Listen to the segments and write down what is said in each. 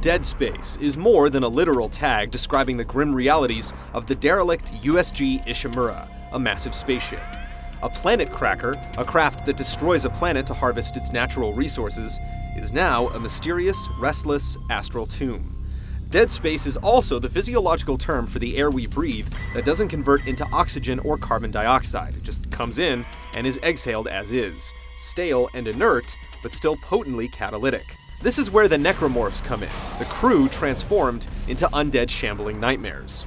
Dead Space is more than a literal tag describing the grim realities of the derelict USG Ishimura, a massive spaceship. A planet cracker, a craft that destroys a planet to harvest its natural resources, is now a mysterious, restless astral tomb. Dead space is also the physiological term for the air we breathe that doesn't convert into oxygen or carbon dioxide. It just comes in and is exhaled as is, stale and inert, but still potently catalytic. This is where the necromorphs come in, the crew transformed into undead shambling nightmares.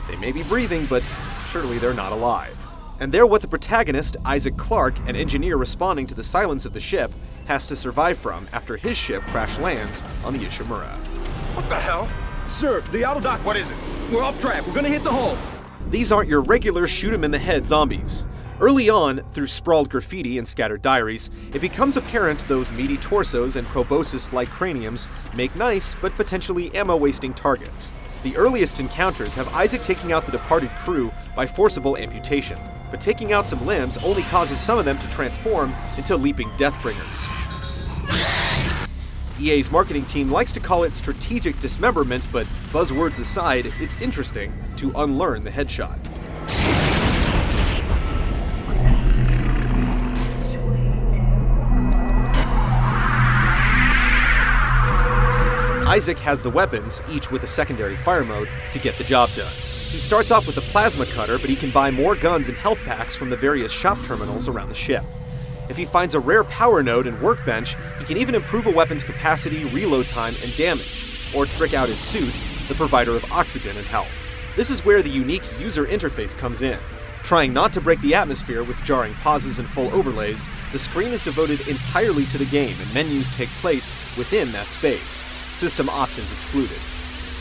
They may be breathing, but surely they're not alive. And they're what the protagonist, Isaac Clarke, an engineer responding to the silence of the ship, has to survive from after his ship crash lands on the Ishimura. What the hell? Sir, the auto dock. What is it? We're off track. We're gonna hit the hull. These aren't your regular shoot-'em-in-the-head zombies. Early on, through sprawled graffiti and scattered diaries, it becomes apparent those meaty torsos and proboscis-like craniums make nice but potentially ammo-wasting targets. The earliest encounters have Isaac taking out the departed crew by forcible amputation, but taking out some limbs only causes some of them to transform into leaping Deathbringers. EA's marketing team likes to call it strategic dismemberment, but buzzwords aside, it's interesting to unlearn the headshot. Isaac has the weapons, each with a secondary fire mode, to get the job done. He starts off with a plasma cutter, but he can buy more guns and health packs from the various shop terminals around the ship. If he finds a rare power node and workbench, he can even improve a weapon's capacity, reload time, and damage, or trick out his suit, the provider of oxygen and health. This is where the unique user interface comes in. Trying not to break the atmosphere with jarring pauses and full overlays, the screen is devoted entirely to the game and menus take place within that space, system options excluded.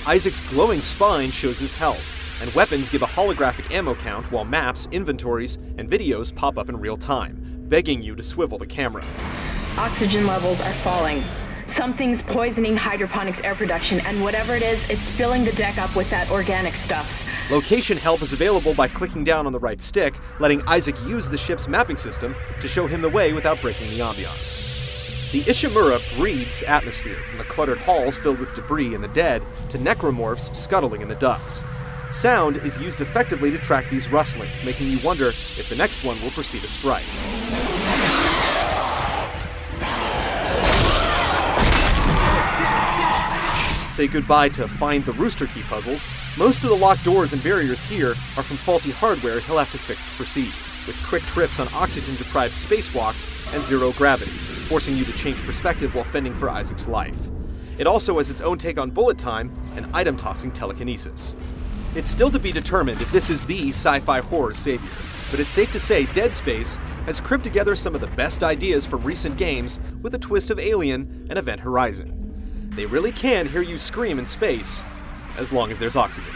Isaac's glowing spine shows his health, and weapons give a holographic ammo count while maps, inventories, and videos pop up in real time, begging you to swivel the camera. Oxygen levels are falling. Something's poisoning hydroponics air production, and whatever it is, it's filling the deck up with that organic stuff. Location help is available by clicking down on the right stick, letting Isaac use the ship's mapping system to show him the way without breaking the ambiance. The Ishimura breathes atmosphere, from the cluttered halls filled with debris and the dead to necromorphs scuttling in the ducts. Sound is used effectively to track these rustlings, making you wonder if the next one will proceed a strike. Say goodbye to find the rooster key puzzles. Most of the locked doors and barriers here are from faulty hardware he'll have to fix to proceed, with quick trips on oxygen-deprived spacewalks and zero gravity, forcing you to change perspective while fending for Isaac's life. It also has its own take on bullet time and item-tossing telekinesis. It's still to be determined if this is the sci-fi horror savior, but it's safe to say Dead Space has cribbed together some of the best ideas from recent games with a twist of Alien and Event Horizon. They really can hear you scream in space, as long as there's oxygen.